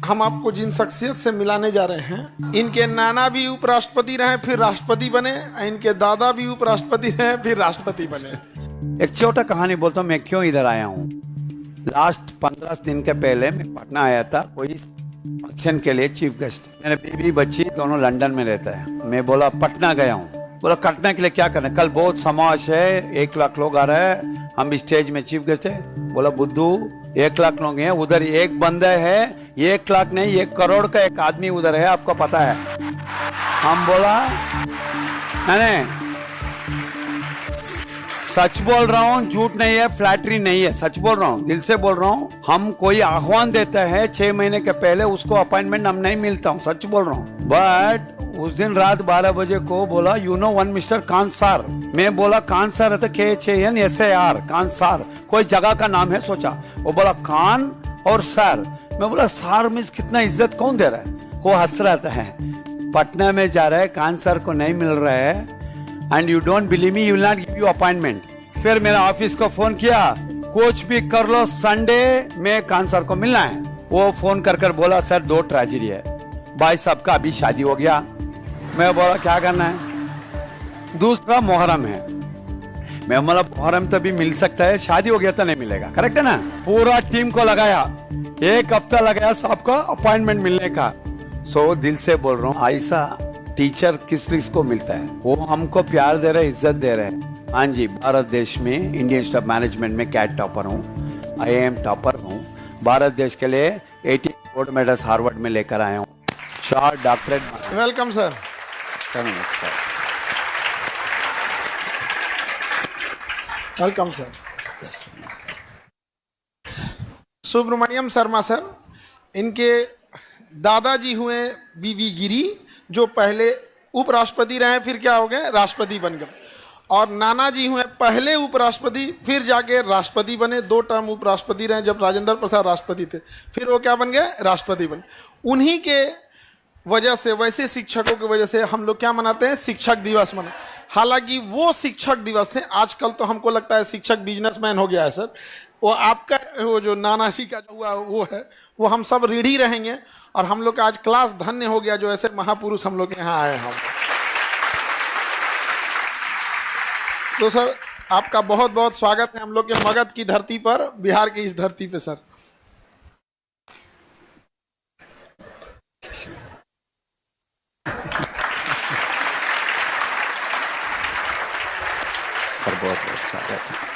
हम आपको जिन शख्सियत से मिलाने जा रहे हैं, इनके नाना भी उपराष्ट्रपति रहे फिर राष्ट्रपति बने, इनके दादा भी उपराष्ट्रपति रहे फिर राष्ट्रपति बने। एक छोटा कहानी बोलता हूँ मैं क्यों इधर आया हूँ। लास्ट 15 दिन के पहले मैं पटना आया था कोई फंक्शन के लिए, चीफ गेस्ट। मेरे बीवी बच्ची दोनों लंदन में रहता है। मैं बोला पटना गया हूँ। बोला पटना के लिए क्या करना, कल बहुत समाज है, 1 लाख लोग आ रहे हैं, हम स्टेज में चीफ गेस्ट है। बोला बुद्धू 1 लाख लोग हैं, उधर एक बंदा है, 1 लाख नहीं 1 करोड़ का एक आदमी उधर है, आपको पता है। हम बोला नहीं, सच बोल रहा हूँ, झूठ नहीं है, फ्लैटरी नहीं है, सच बोल रहा हूँ, दिल से बोल रहा हूँ। हम कोई आह्वान देता है 6 महीने के पहले, उसको अपॉइंटमेंट हम नहीं मिलता हूँ, सच बोल रहा हूँ। बट उस दिन रात 12 बजे को बोला you know one mister Kansar. मैं बोला कांसार है तो KHANSAR, कांसार कोई जगह का नाम है सोचा। वो बोला कान और सर। मैं बोला सार मीन्स कितना इज्जत कौन दे रहा है। वो हंस रहा है। पटना में जा रहा है, कांसार को नहीं मिल रहा है, and you don't believe me, you will not give you appointment. फिर मेरा ऑफिस को फोन किया, कुछ भी कर लो संडे में कांसार को मिलना है। वो फोन कर बोला सर 2 ट्रेजेडी है, भाई साहब का अभी शादी हो गया। मैं बोला क्या करना है, दूसरा मुहर्रम है। मैं बोला मुहर्रम तो भी मिल सकता है, शादी हो गया तो नहीं मिलेगा, करेक्ट है ना। पूरा टीम को लगाया, 1 हफ्ता लगाया सबका अपॉइंटमेंट मिलने का। सो दिल से बोल रहा हूँ, ऐसा टीचर किस को मिलता है, वो हमको प्यार दे रहे, इज्जत दे रहे हैं। हाँ जी, भारत देश में इंडियन इंस्टीट्यूट ऑफ मैनेजमेंट में कैट टॉपर हूँ, IIM टॉपर हूँ। भारत देश के लिए 18 गोल्ड मेडल्स हार्वर्ड में लेकर आया हूँ, शॉर्ट डॉक्टरेट। Welcome sir. नमस्कार। Welcome sir. Subramanyam Sharma sir, इनके दादाजी हुए BV गिरी, जो पहले उपराष्ट्रपति रहे फिर क्या हो गए, राष्ट्रपति बन गए। और नाना जी हुए पहले उपराष्ट्रपति फिर जाके राष्ट्रपति बने, 2 टर्म उपराष्ट्रपति रहे जब राजेंद्र प्रसाद राष्ट्रपति थे, फिर वो क्या बन गए, राष्ट्रपति बने। उन्हीं के वजह से, वैसे शिक्षकों की वजह से हम लोग क्या मनाते हैं, शिक्षक दिवस मना। हालांकि वो शिक्षक दिवस थे, आजकल तो हमको लगता है शिक्षक बिजनेसमैन हो गया है सर। वो आपका वो जो नाना जी का जो हुआ वो है, वो हम सब रीढ़ी रहेंगे। और हम लोग का आज क्लास धन्य हो गया जो ऐसे महापुरुष हम लोग यहाँ आए हैं। तो सर आपका बहुत बहुत स्वागत है हम लोग के मगध की धरती पर, बिहार की इस धरती पे सर। बहुत स्वागत है।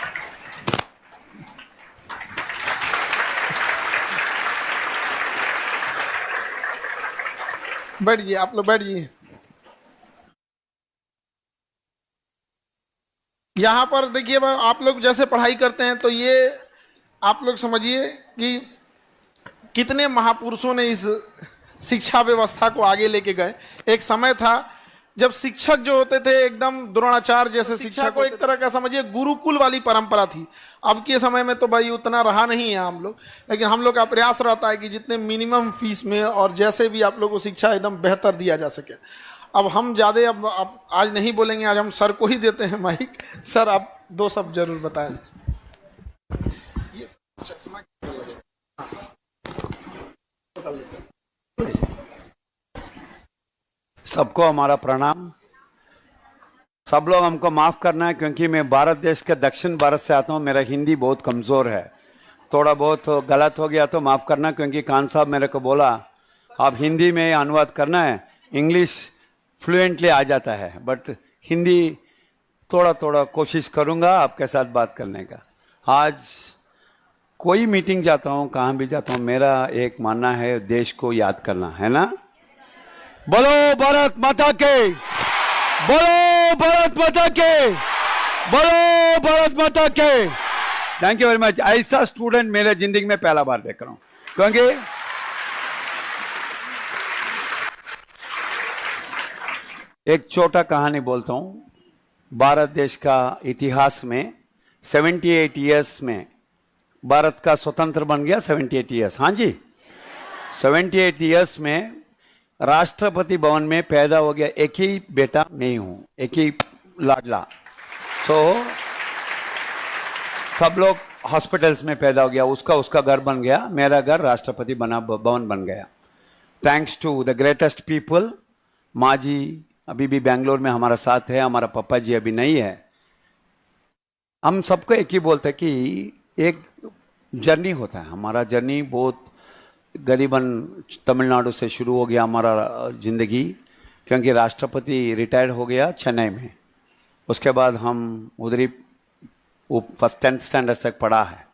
बैठिए, आप लोग बैठिए। यहाँ पर देखिए, आप लोग जैसे पढ़ाई करते हैं तो ये आप लोग समझिए कि कितने महापुरुषों ने इस शिक्षा व्यवस्था को आगे लेके गए। एक समय था जब शिक्षक जो होते थे एकदम द्रोणाचार्य जैसे शिक्षा को एक तरह का समझिए गुरुकुल वाली परंपरा थी। अब के समय में तो भाई उतना रहा नहीं है हम लोग, लेकिन हम लोग का प्रयास रहता है कि जितने मिनिमम फीस में और जैसे भी आप लोग को शिक्षा एकदम बेहतर दिया जा सके। अब हम ज़्यादा अब आज नहीं बोलेंगे, आज हम सर को ही देते हैं माइक। सर आप 2 शब्द जरूर बताएं। सबको हमारा प्रणाम। सब लोग हमको माफ़ करना है क्योंकि मैं भारत देश के दक्षिण भारत से आता हूँ, मेरा हिंदी बहुत कमज़ोर है, थोड़ा बहुत गलत हो गया तो माफ़ करना। क्योंकि खान साहब मेरे को बोला आप हिंदी में अनुवाद करना है, इंग्लिश फ्लुएंटली आ जाता है, बट हिंदी थोड़ा कोशिश करूँगा आपके साथ बात करने का। आज कोई मीटिंग जाता हूँ, कहाँ भी जाता हूँ, मेरा एक मानना है देश को याद करना है ना। बोलो भारत माता के, बोलो भारत माता के, बोलो भारत माता के। Thank you very much. ऐसा स्टूडेंट मेरे जिंदगी में पहला बार देख रहा हूं, क्योंकि एक छोटा कहानी बोलता हूं। भारत देश का इतिहास में 78 इयर्स में भारत का स्वतंत्र बन गया। 78 इयर्स, हाँ जी, 78 इयर्स में राष्ट्रपति भवन में पैदा हो गया एक ही बेटा मैं ही हूं, एक ही लाडला। सब लोग हॉस्पिटल्स में पैदा हो गया, उसका घर बन गया, मेरा घर राष्ट्रपति भवन बन गया। Thanks to the greatest people. माँ जी अभी भी बेंगलोर में हमारा साथ है, हमारा पापा जी अभी नहीं है। हम सबको एक ही बोलते हैं कि एक जर्नी होता है, हमारा जर्नी बहुत करीबन तमिलनाडु से शुरू हो गया हमारा ज़िंदगी, क्योंकि राष्ट्रपति रिटायर्ड हो गया चेन्नई में। उसके बाद हम उधर ही फर्स्ट 10th स्टैंडर्ड तक पढ़ा है।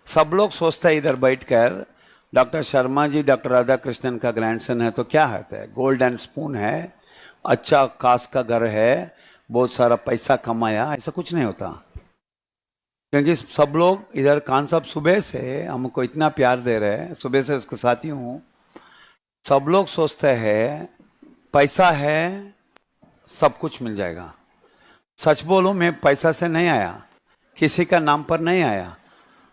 सब लोग सोचते हैं इधर बैठकर डॉक्टर शर्मा जी डॉक्टर राधा कृष्णन का ग्रैंडसन है तो क्या है, गोल्डन स्पून है, अच्छा कास का घर है, बहुत सारा पैसा कमाया, ऐसा कुछ नहीं होता। क्योंकि सब लोग इधर खान साहब सुबह से हमको इतना प्यार दे रहे हैं, सुबह से उसके साथी हूँ। सब लोग सोचते हैं पैसा है सब कुछ मिल जाएगा। सच बोलूं मैं पैसा से नहीं आया, किसी का नाम पर नहीं आया,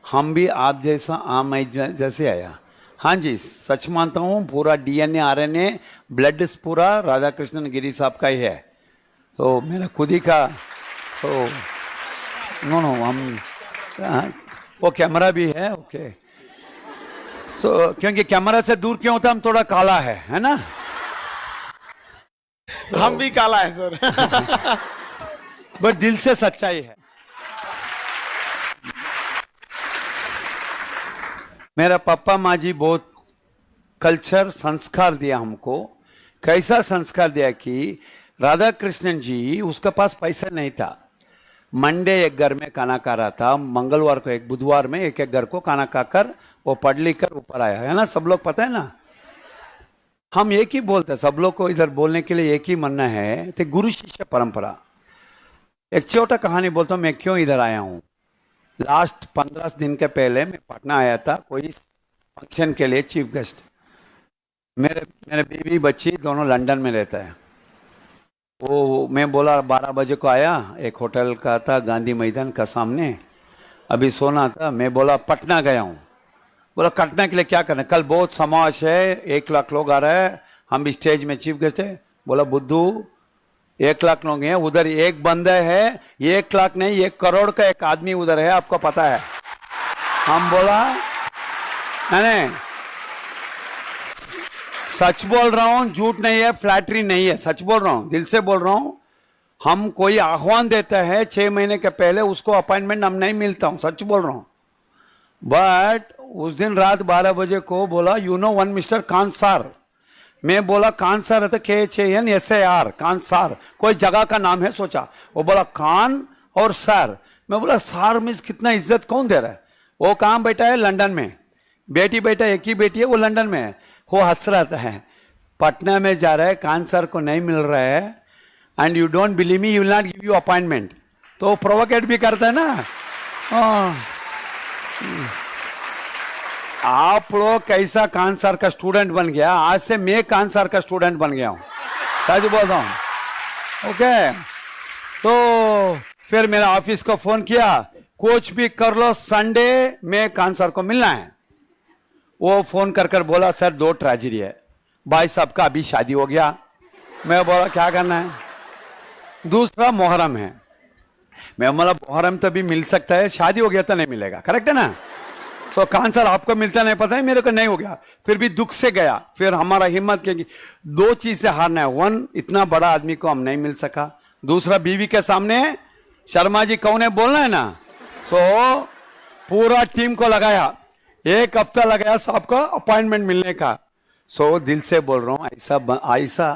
हम भी आप जैसा आम जैसे आया। हाँ जी सच मानता हूँ, पूरा DNA RNA ब्लड पूरा राधा कृष्णन गिरी साहब का ही है, तो मेरा खुद ही का तो नो हम वो कैमरा भी है ओके। सो क्योंकि कैमरा से दूर क्यों होता, हम थोड़ा काला है ना। हम भी काला है सर। बट दिल से सच्चाई है। मेरा पापा माँ जी बहुत कल्चर संस्कार दिया हमको। कैसा संस्कार दिया कि राधा कृष्णन जी उसके पास पैसा नहीं था, मंडे एक घर में खाना खा रहा था, मंगलवार को एक, बुधवार में एक घर को खाना खाकर वो पढ़ लिख कर ऊपर आया है ना, सब लोग पता है ना। हम एक ही बोलते हैं, सब लोग को इधर बोलने के लिए एक ही मानना है, तो गुरु शिष्य परंपरा। एक छोटा कहानी बोलता हूँ मैं क्यों इधर आया हूँ। लास्ट 15 दिन के पहले मैं पटना आया था कोई फंक्शन के लिए, चीफ गेस्ट। मेरे बीवी बच्ची दोनों लंदन में रहता है। वो मैं बोला 12 बजे को आया, एक होटल का था गांधी मैदान का सामने, अभी सोना था। मैं बोला पटना गया हूँ। बोला कटना के लिए क्या करना, कल बहुत समाज है, 1 लाख लोग आ रहे हैं, हम भी स्टेज में चीफ गेस्ट है। बोला बुद्धू 1 लाख लोग हैं, उधर एक बंदा है, 1 लाख नहीं 1 करोड़ का एक आदमी उधर है, आपको पता है। हम बोला नहीं सच बोल रहा हूं, झूठ नहीं है, फ्लैटरी नहीं है, सच बोल रहा हूं, दिल से बोल रहा हूं। हम कोई आह्वान देता है 6 महीने के पहले, उसको अपॉइंटमेंट हम नहीं मिलता हूं, सच बोल रहा हूं। बट उस दिन रात 12 बजे को बोला यू नो वन मिस्टर कान सार। मैं बोला कान सार है तो KHANSAR, कान सार कोई जगह का नाम है सोचा। वो बोला कान और सार। मैं बोला सार मीन्स कितना इज्जत कौन दे रहा है। वो कहाँ बैठा है, लंदन में। बेटी बेटा एक ही बेटी है, वो लंदन में है। वो हंस रहा है, पटना में जा रहा है, कान सर को नहीं मिल रहा है, and you don't believe me, he will not give you appointment. तो प्रोवोकेट भी करता है ना। आप लोग कैसा कान सर का स्टूडेंट बन गया, आज से मैं कान सर का स्टूडेंट बन गया हूं, सच बोल रहा हूं। ओके तो फिर मेरा ऑफिस को फोन किया, कुछ भी कर लो संडे में कान सर को मिलना है। वो फोन कर बोला सर 2 ट्रेजेडी है, भाई साहब का अभी शादी हो गया। मैं बोला क्या करना है, दूसरा मुहर्रम है। मैं बोला मुहर्रम तो भी मिल सकता है, शादी हो गया तो नहीं मिलेगा, करेक्ट है ना। सो कान सर आपको मिलता नहीं, पता है मेरे को नहीं हो गया, फिर भी दुख से गया। फिर हमारा हिम्मत की 2 चीज से हारना है, 1 इतना बड़ा आदमी को हम नहीं मिल सका, दूसरा बीवी के सामने शर्मा जी कौन है बोलना है ना। सो पूरा टीम को लगाया, 1 हफ्ता लगाया सबको अपॉइंटमेंट मिलने का। सो दिल से बोल रहा हूँ, ऐसा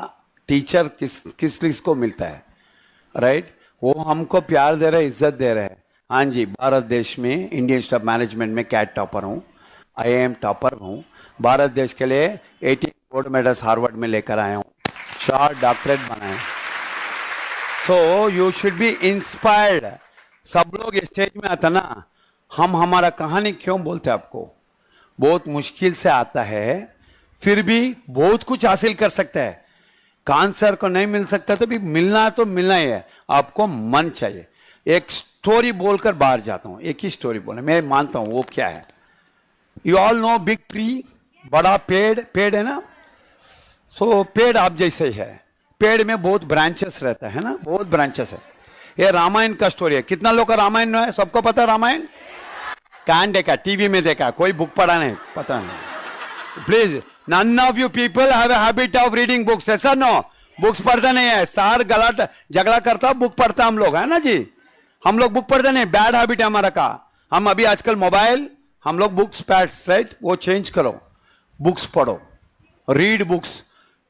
टीचर किस को मिलता है, राइट। वो हमको प्यार दे रहे, इज्जत दे रहे हैं। हाँ जी, भारत देश में इंडियन इंस्टीट्यूट ऑफ मैनेजमेंट में कैट टॉपर हूँ, IIM टॉपर हूँ। भारत देश के लिए 18 गोल्ड मेडल्स हार्वर्ड में लेकर आया हूँ, 4 डॉक्टरेट बनाए। So you should be inspired. सब लोग स्टेज में आता ना, हम हमारा कहानी क्यों बोलते हैं आपको, बहुत मुश्किल से आता है, फिर भी बहुत कुछ हासिल कर सकता है। कान सर को नहीं मिल सकता तो भी मिलना तो मिलना ही है, आपको मन चाहिए। एक स्टोरी बोलकर बाहर जाता हूं, एक ही स्टोरी बोले, मैं मानता हूं वो क्या है। You all know big tree, बड़ा पेड़ है ना। सो पेड़ आप जैसे ही है, पेड़ में बहुत ब्रांचेस रहता है ना, बहुत ब्रांचेस है। ये रामायण का स्टोरी है। कितना लोग का रामायण है, सबको पता है रामायण, कान देखा, टीवी में देखा, कोई बुक पढ़ा नहीं, पता नहीं। Please, none of you people have a habit of reading books, ऐसा नो? बुक्स पढ़ता नहीं है, सार गलत झगड़ा करता, बुक पढ़ता हम लोग, है ना जी? हम लोग बुक पढ़ते नहीं, बैड हैबिट है हमारा का। हम अभी आजकल मोबाइल, हम लोग बुक्स पैड्स, राइट, वो चेंज करो, बुक्स पढ़ो, रीड बुक्स।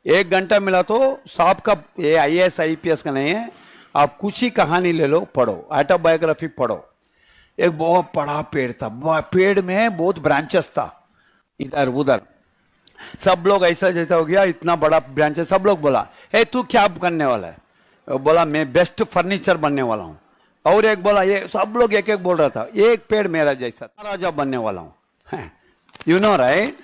1 घंटा मिला तो साहब का, ये IAS IPS का नहीं है, आप कुछ ही कहानी ले लो, पढ़ो, ऑटोबायोग्राफी पढ़ो। एक बहुत बड़ा पेड़ था, पेड़ में बहुत ब्रांचेस था, इधर उधर, सब लोग ऐसा जैसा हो गया, इतना बड़ा ब्रांच है। सब लोग बोला, ए तू क्या करने वाला है? वो बोला, मैं बेस्ट फर्नीचर बनने वाला हूँ। और एक बोला, ये सब लोग एक एक बोल रहा था, एक पेड़ मेरा जैसा, राजा बनने वाला हूँ। You know right?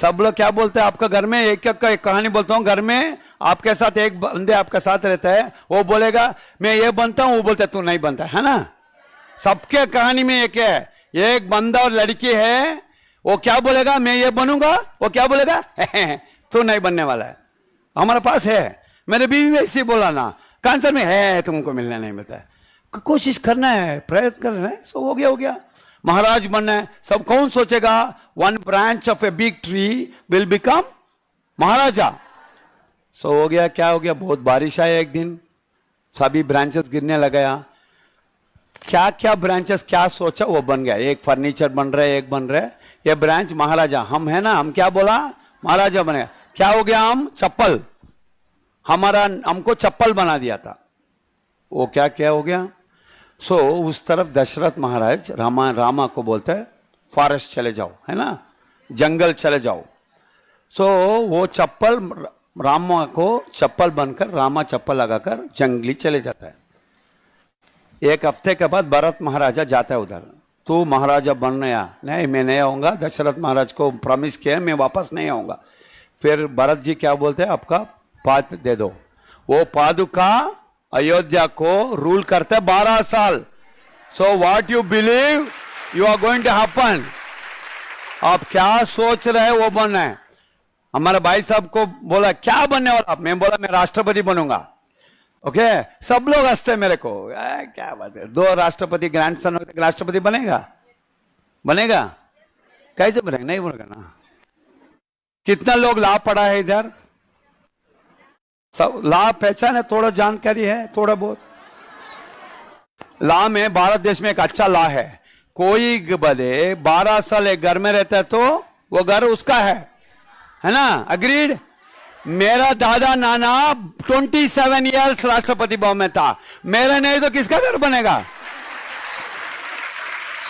सब लोग क्या बोलते हैं आपका घर में, एक एक कहानी बोलता हूँ। घर में आपके साथ एक बंदे आपके साथ रहता है, वो बोलेगा मैं ये बनता हूँ, वो बोलता है तू नहीं बनता, है ना? सबके कहानी में एक है, एक बंदा और लड़की है, वो क्या बोलेगा, मैं ये बनूंगा, वो क्या बोलेगा, तू नहीं बनने वाला है। हमारे पास है, मेरे बीवी भी ऐसे बोला ना, कैंसर में है, तुमको मिलने नहीं मिलता है। कोशिश करना है, प्रयत्न करना है, सो हो गया। महाराज बनना है, सब कौन सोचेगा one branch of a big tree will become Maharaja. So हो गया, क्या हो गया, बहुत बारिश आई एक दिन, सभी ब्रांचेस गिरने लगा। क्या क्या ब्रांचेस क्या सोचा वो बन गया, एक फर्नीचर बन रहा है, एक बन रहा है, ये ब्रांच महाराजा। हम है ना, हम क्या बोला, महाराजा बने, क्या हो गया, हम चप्पल, हमको चप्पल बना दिया था। वो क्या क्या हो गया। सो उस तरफ दशरथ महाराज रामा को बोलते हैं फॉरेस्ट चले जाओ, है ना, जंगल चले जाओ। सो वो चप्पल, रामा को चप्पल बनकर, रामा चप्पल लगाकर जंगली चले जाता है। 1 हफ्ते के बाद भरत महाराजा जाता है उधर, तू महाराजा बन गया, नहीं मैं नहीं आऊंगा, दशरथ महाराज को प्रॉमिस किया मैं वापस नहीं आऊंगा। फिर भरत जी क्या बोलते हैं, आपका पाद दे दो। वो पादुका अयोध्या को रूल करते 12 साल। So what you believe you are going to happen, आप क्या सोच रहे हैं वो बनना है। हमारे भाई साहब को बोला क्या बनने वाला, मैं बोला मैं राष्ट्रपति बनूंगा। ओके सब लोग हंसते मेरे को, क्या बात है, 2 राष्ट्रपति ग्रैंडसन राष्ट्रपति बनेगा कैसे बनेगा, नहीं बनेगा ना। कितना लोग लाभ पड़ा है इधर, सब लाभ पहचान है, थोड़ा जानकारी है, थोड़ा बहुत लाभ में। भारत देश में एक अच्छा लाभ है, कोई बदे 12 साल एक घर में रहता है तो वो घर उसका है ना, अग्रीड। मेरा दादा नाना 27 इयर्स राष्ट्रपति भवन में था, मेरा नहीं तो किसका घर बनेगा।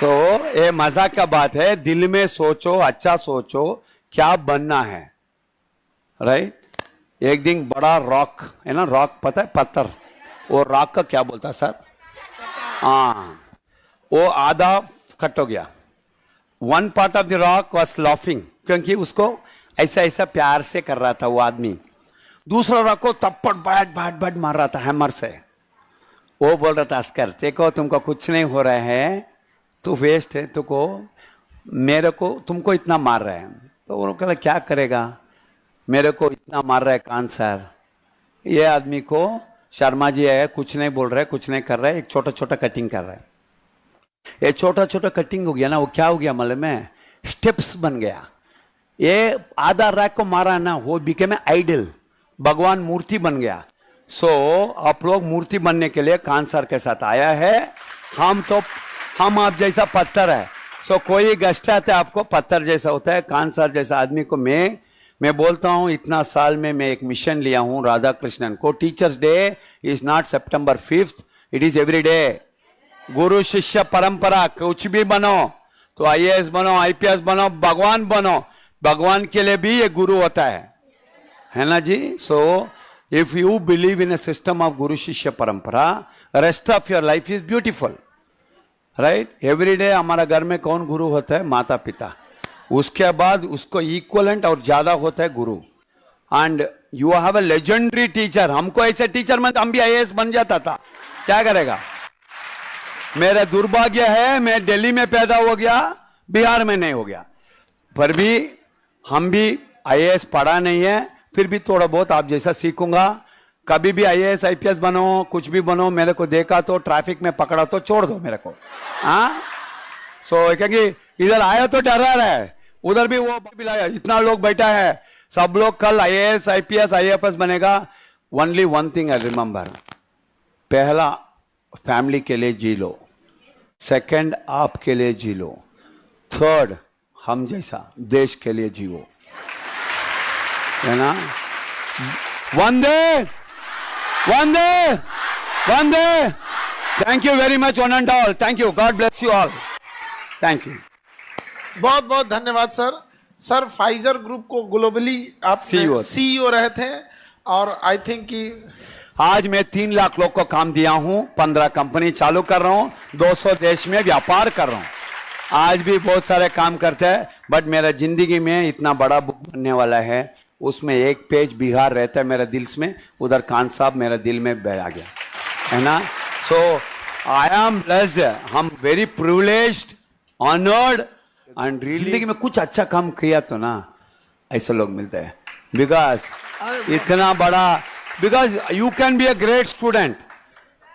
सो ये मजाक का बात है, दिल में सोचो, अच्छा सोचो क्या बनना है, राइट। एक दिन बड़ा रॉक है ना, रॉक पता है, पत्थर, वो रॉक का क्या बोलता है सर, हाँ, वो आधा कट हो गया। 1 part of the rock was laughing, क्योंकि उसको ऐसा ऐसा प्यार से कर रहा था वो आदमी। दूसरा रॉक को तप्पड़ बाट मार रहा था हैमर से। वो बोल रहा था अस्कर देखो तुमको कुछ नहीं हो रहा है, तू वेस्ट है, तुमको इतना मार रहा है। तो वो कहला क्या करेगा, मेरे को इतना मार रहा है कैंसर। ये आदमी को शर्मा जी है, कुछ नहीं बोल रहा है, कुछ नहीं कर रहा है, एक छोटा छोटा कटिंग कर रहा है। ये छोटा छोटा कटिंग हो गया ना, वो क्या हो गया मतलब में स्टेप्स बन गया। ये आधा रैक को मारा ना, वो बिकेम आइडल, भगवान मूर्ति बन गया। सो आप लोग मूर्ति बनने के लिए कैंसर के साथ आया है, हम आप जैसा पत्थर है। सो कोई गस्ट आता है आपको पत्थर जैसा होता है, कैंसर जैसा आदमी को मैं बोलता हूं इतना साल में मैं एक मिशन लिया हूं राधा कृष्णन को। Teachers day is not September 5th, it is every day. गुरु शिष्य परंपरा, कुछ भी बनो तो IAS बनो, IPS बनो, भगवान बनो, भगवान के लिए भी ये गुरु होता है ना जी। So if you believe in a system of guru shishya parampara, rest of your life is beautiful, right. Every day हमारा घर में कौन गुरु होता है, माता पिता, उसके बाद उसको इक्वलेंट और ज्यादा होता है गुरु। And you have a legendary teacher. हमको ऐसे टीचर में हम भी IAS बन जाता था, क्या करेगा। मेरा दुर्भाग्य है मैं दिल्ली में पैदा हो गया, बिहार में नहीं हो गया, पर भी हम भी IAS पढ़ा नहीं है, फिर भी थोड़ा बहुत आप जैसा सीखूंगा। कभी भी IAS IPS बनो, कुछ भी बनो, मेरे को देखा तो ट्रैफिक में पकड़ा तो छोड़ दो मेरे को, हाँ। सो क्योंकि इधर आया तो डरा रहा है, उधर भी वो लाया, इतना लोग बैठा है, सब लोग कल IAS, IPS, IFS बनेगा। Only one thing I remember, पहला फैमिली के लिए जी लो, सेकंड आपके लिए जी लो, थर्ड हम जैसा देश के लिए जियो, है ना। वंदे वंदे वंदे। Thank you very much one and all, thank you, god bless you all, thank you. बहुत बहुत धन्यवाद सर। सर फाइजर ग्रुप को ग्लोबली आप CEO रहे थे, और आई थिंक कि आज मैं 3 लाख लोग को काम दिया हूं, 15 कंपनी चालू कर रहा हूं, 200 देश में व्यापार कर रहा हूं। आज भी बहुत सारे काम करते हैं, बट मेरा जिंदगी में इतना बड़ा बुक बनने वाला है, उसमें एक पेज बिहार रहता है मेरे दिल में, उधर खान साहब मेरे दिल में बैठ गया, है ना। सो आई एम ब्लेस्ड, हम very privileged, honoured and really जिंदगी में कुछ अच्छा काम किया तो ना ऐसे लोग मिलते हैं, बिकॉज इतना बड़ा, because you can be a great student,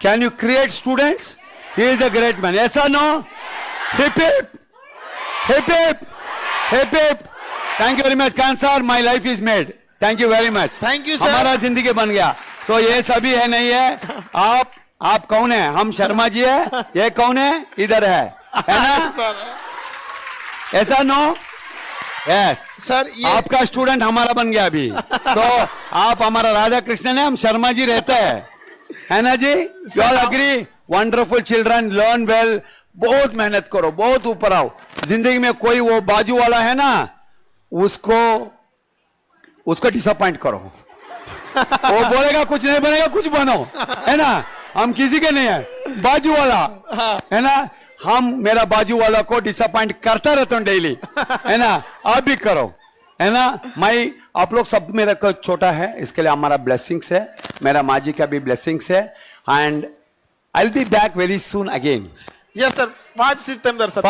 can you create students, he is the great man, ऐसा no, hip hip hip hip hip hip. Thank you very much Khan sir, my life is made, thank you very much, thank you sir, हमारा जिंदगी बन गया। तो ये सभी है नहीं है, आप कौन है, हम शर्मा जी है, ये कौन है, इधर है ना, ऐसा नो, यस सर ये आपका स्टूडेंट हमारा बन गया अभी। तो आप हमारा राधा कृष्णन है, हम शर्मा जी रहते हैं, है ना जी। You all agree, wonderful children, learn well, बहुत मेहनत करो, बहुत ऊपर आओ जिंदगी में। कोई वो बाजू वाला है ना, उसको डिसअपॉइंट करो, वो बोलेगा कुछ नहीं बनेगा, कुछ बनो, है ना। हम किसी के नहीं है, बाजू वाला है ना, हम मेरा बाजू वाला को डिसअपॉइंट करता रहता हूं डेली, है ना। आप भी करो, है ना। मैं आप लोग सब मेरा को छोटा है, इसके लिए हमारा ब्लेसिंग्स है, मेरा माँ जी का भी ब्लेसिंग्स है, and I will be back very soon again. Yes sir, 5 September sir.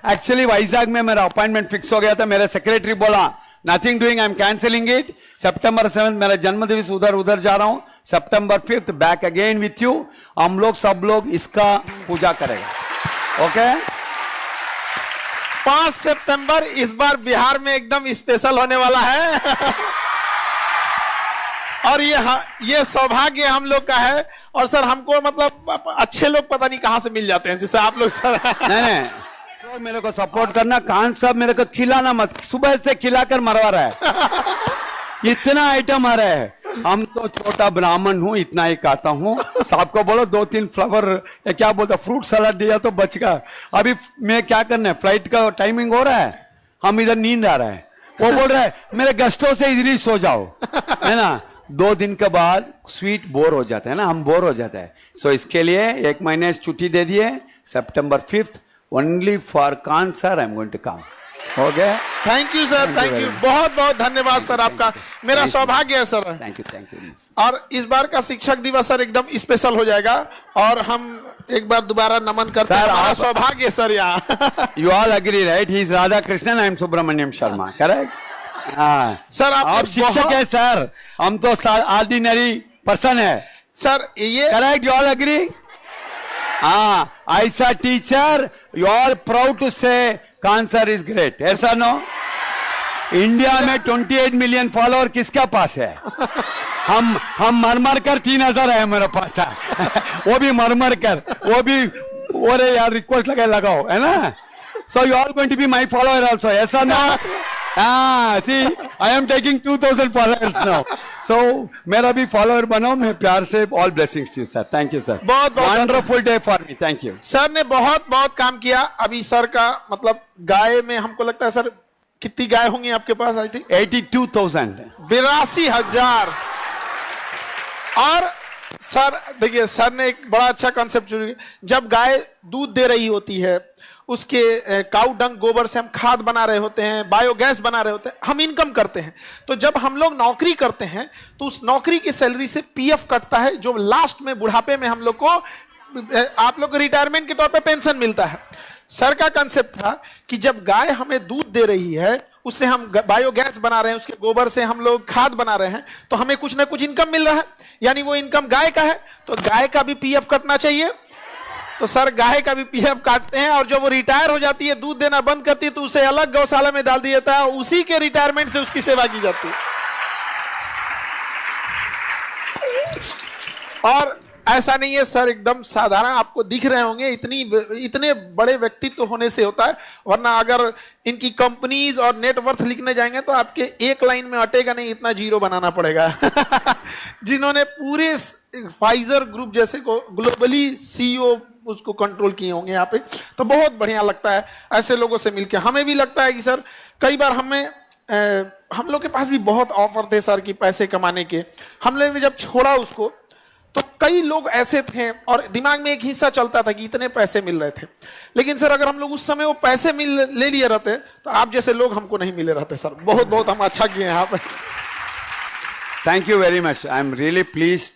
Actually Vizag में मेरा अपॉइंटमेंट फिक्स हो गया था, मेरा सेक्रेटरी बोला nothing doing, I am cancelling it. September 7 मेरा जन्मदिवस, उधर जा रहा हूं। September 5 back again with you, हम लोग सब लोग इसका पूजा करेगा, ओके। 5 सितंबर इस बार बिहार में एकदम स्पेशल होने वाला है। और ये सौभाग्य हम लोग का है। और सर हमको मतलब अच्छे लोग पता नहीं कहां से मिल जाते हैं, जैसे आप लोग सर। नहीं तो मेरे को सपोर्ट करना, खान साहब मेरे को खिलाना मत, सुबह से खिलाकर मरवा रहा है, इतना आइटम आ रहा है। हम तो छोटा ब्राह्मण हूं, इतना ही खाता हूं। साहब को बोलो 2-3 फ्लावर, क्या बोलता, फ्रूट सलाद दिया तो बच गया। अभी मैं क्या करना है, फ्लाइट का टाइमिंग हो रहा है, हम इधर नींद आ रहा है, वो बोल रहा है मेरे गेस्टों से इधर ही सो जाओ, है ना। 2 दिन के बाद स्वीट बोर हो जाता है ना, हम बोर हो जाता है। सो इसके लिए 1 महीने छुट्टी दे दिए, September 5 only for Khan sir I am going to come, okay. Thank you sir, thank you, बहुत बहुत धन्यवाद सर आपका, मेरा सौभाग्य है सर। Thank you. और इस बार का शिक्षक दिवस सर एकदम स्पेशल हो जाएगा, और हम एक बार दोबारा नमन करते हैं, हमारा सौभाग्य सर यहाँ। You all agree right, he is Radhakrishnan, I am Subramaniam Sharma, correct. हाँ सर आप शिक्षक है सर, हम तो ऑर्डिनरी पर्सन है सर, ये करेक्ट, यू ऑल एग्री। हाँ, ऐसा teacher you are proud to say Khan sir is great, ऐसा नो। इंडिया में 28 मिलियन फॉलोअर किसके पास है? हम मर कर 3000 है मेरे पास है। वो भी मर कर, वो भी ओरे यार रिक्वेस्ट लगाओ, है ना। So you are going to be my follower also, ऐसा no. see I am taking 2000 followers now, so मेरा भी फॉलोअर बनो, मैं प्यार से all blessings to you sir, thank you sir, बहुत wonderful day for me, thank you। Sir ने बहुत बहुत काम किया। अभी सर का मतलब गाय में हमको लगता है सर, कितनी गाय होंगी आपके पास? I think 82,000, 82,000। और सर देखिए, सर ने एक बड़ा अच्छा कॉन्सेप्ट शुरू किया। जब गाय दूध दे रही होती है, उसके काऊ डंग गोबर से हम खाद बना रहे होते हैं, बायोगैस बना रहे होते हैं, हम इनकम करते हैं। तो जब हम लोग नौकरी करते हैं तो उस नौकरी की सैलरी से पीएफ कटता है, जो लास्ट में बुढ़ापे में हम लोग को, आप लोग को रिटायरमेंट के तौर पे पेंशन मिलता है। सर का कंसेप्ट था कि जब गाय हमें दूध दे रही है, उससे हम बायोगैस बना रहे हैं, उसके गोबर से हम लोग खाद बना रहे हैं, तो हमें कुछ ना कुछ इनकम मिल रहा है, यानी वो इनकम गाय का है, तो गाय का भी पीएफ कटना चाहिए। तो सर गाय का भी पीएफ काटते हैं, और जब वो रिटायर हो जाती है, दूध देना बंद करती है, तो उसे अलग गौशाला में डाल दिया जाता है, उसी के रिटायरमेंट से उसकी सेवा की जाती है। और ऐसा नहीं है सर, एकदम साधारण आपको दिख रहे होंगे, इतने बड़े व्यक्तित्व होने से होता है, वरना अगर इनकी कंपनीज और नेटवर्थ लिखने जाएंगे तो आपके एक लाइन में अटेगा नहीं, इतना जीरो बनाना पड़ेगा। जिन्होंने पूरे फाइजर ग्रुप जैसे को ग्लोबली सीईओ उसको कंट्रोल किए होंगे यहाँ पे, तो बहुत बढ़िया लगता है ऐसे लोगों से मिलकर। हमें भी लगता है कि सर कई बार हम लोग के पास भी बहुत ऑफर थे सर कि पैसे कमाने के, हमने भी जब छोड़ा उसको तो कई लोग ऐसे थे और दिमाग में एक हिस्सा चलता था कि इतने पैसे मिल रहे थे, लेकिन सर अगर हम लोग उस समय वो पैसे ले लिए रहते तो आप जैसे लोग हमको नहीं मिले रहते सर। बहुत बहुत हम अच्छा किए हैं यहाँ पे। Thank you very much, I am really pleased,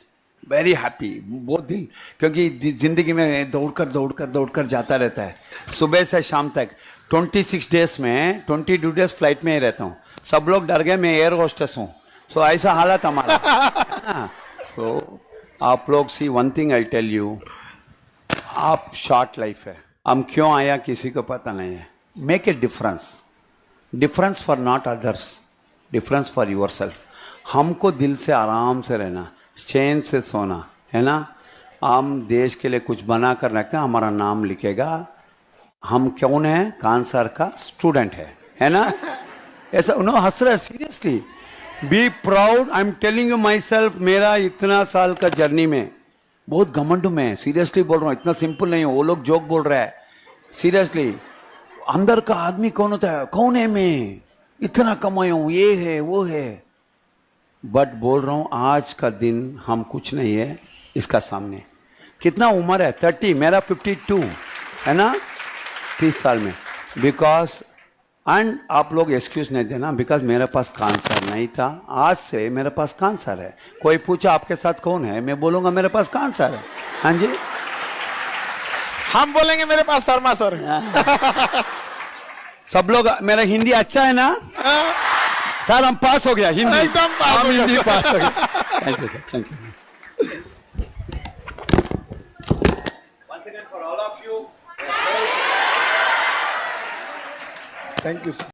very happy. वो दिल, क्योंकि जिंदगी में दौड़कर जाता रहता है, सुबह से शाम तक 26 डेज में 22 डेज फ्लाइट में ही रहता हूँ। सब लोग डर गए, मैं एयर होस्टेस हूँ, सो ऐसा हालत हमारा। सो आप लोग see one thing I tell you, आप शॉर्ट लाइफ है, हम क्यों आया किसी को पता नहीं है। Make a difference for not others, difference for yourself. हमको दिल से आराम से रहना, चैन से सोना है ना। हम देश के लिए कुछ बना कर रखते हैं, हमारा नाम लिखेगा। हम कौन है? कान सर का स्टूडेंट है ना। ऐसा उन्होंने हंस रहा है, seriously be proud, I am telling you my self. मेरा इतना साल का जर्नी में बहुत घमंड में, सीरियसली बोल रहा हूँ, इतना सिंपल नहीं हूँ। वो लोग जोक बोल रहा है, सीरियसली अंदर का आदमी कौन होता है, कौन है मैं, इतना कमाया हूँ, ये है वो है। बट बोल रहा हूँ आज का दिन हम कुछ नहीं है इसका सामने। कितना उम्र है? 30, मेरा 52 है ना, 30 साल में। बिकॉज एंड आप लोग एक्सक्यूज नहीं देना, बिकॉज मेरे पास कैंसर नहीं था, आज से मेरे पास कैंसर है। कोई पूछा आपके साथ कौन है, मैं बोलूंगा मेरे पास कैंसर है। हाँ जी, हम बोलेंगे मेरे पास शर्मा सर है। सब लोग, मेरा हिंदी अच्छा है ना सर? हम पास हो गया हिंदी, एकदम पास हम हो हिंदी गया। पास हो गया। Thank you sir, thank you. Once again for all of you. Thank you sir.